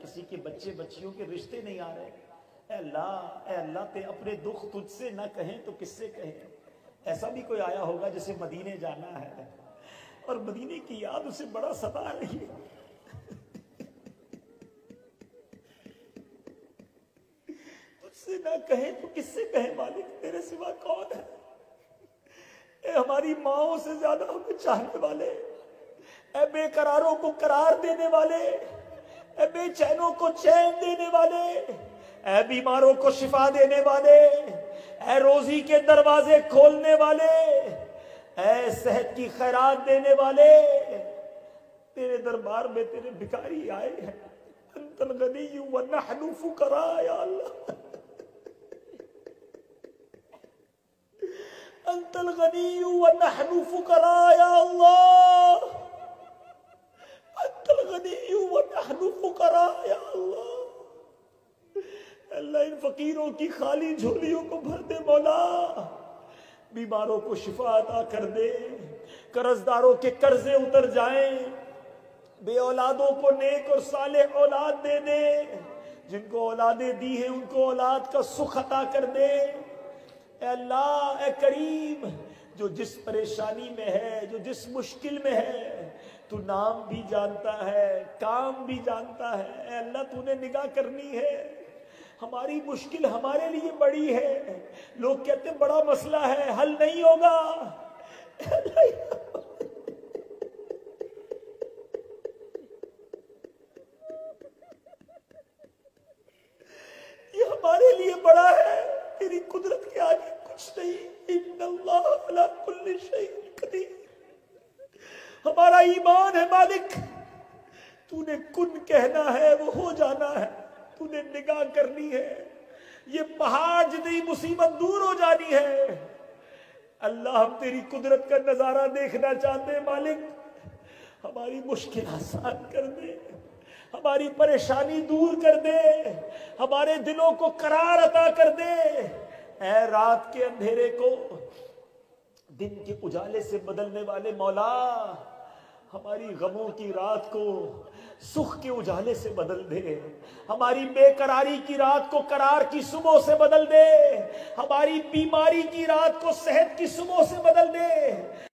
किसी के बच्चे बच्चियों के रिश्ते नहीं आ रहे। ए अल्लाह ते अपने दुख तुझसे ना कहें तो किससे कहें। ऐसा भी कोई आया होगा जिसे मदीने जाना है और मदीने की याद उसे बड़ा सता रही है। तुझसे ना कहें तो किससे कहें मालिक, तेरे सिवा कौन है। ए हमारी माओं से ज्यादा हमें चाहने वाले, ए बेकरारों को करार देने वाले, ए बेचैनों को चैन देने वाले, ए बीमारों को शिफा देने वाले, ए रोजी के दरवाजे खोलने वाले, ए सेहत की खैरात देने वाले, तेरे दरबार में तेरे भिखारी आए हैं। अंतल गनी व नहनु फुकरा, या अल्लाह अंतल गनी व नहनु फुकरा, या अल्लाह अंतल गनी व नहनु फुकरा, या अल्लाह। अल्लाह इन फकीरों की खाली झोलियों को भर दे मौला, बीमारों को शिफा अता कर दे, कर्जदारों के कर्जे उतर जाएं, बे औलादों को नेक और साले औलाद दे दे, जिनको औलादें दी हैं उनको औलाद का सुख अता कर दे। ए अल्लाह, ए करीम, जो जिस परेशानी में है, जो जिस मुश्किल में है, तू नाम भी जानता है, काम भी जानता है। ए अल्लाह, तूने निगाह करनी है। हमारी मुश्किल हमारे लिए बड़ी है। लोग कहते हैं बड़ा मसला है, हल नहीं होगा। ये हमारे लिए बड़ा है, तेरी कुदरत के आगे कुछ नहीं। इन्नल्लाह अला कुल्ली शैइन कदीर। हमारा ईमान है मालिक, तूने कुन कहना है वो हो जाना है, तूने निगाह करनी है। ये पहाड़ जितनी मुसीबत दूर हो जानी है। अल्लाह, हम तेरी कुदरत का नजारा देखना चाहते हैं मालिक, हमारी मुश्किल आसान कर दे, हमारी परेशानी दूर कर दे, हमारे दिलों को करार अता कर दे। ऐ रात के अंधेरे को दिन के उजाले से बदलने वाले मौला, हमारी गमों की रात को सुख के उजाले से बदल दे, हमारी बेकरारी की रात को करार की सुबह से बदल दे, हमारी बीमारी की रात को सेहत की सुबह से बदल दे।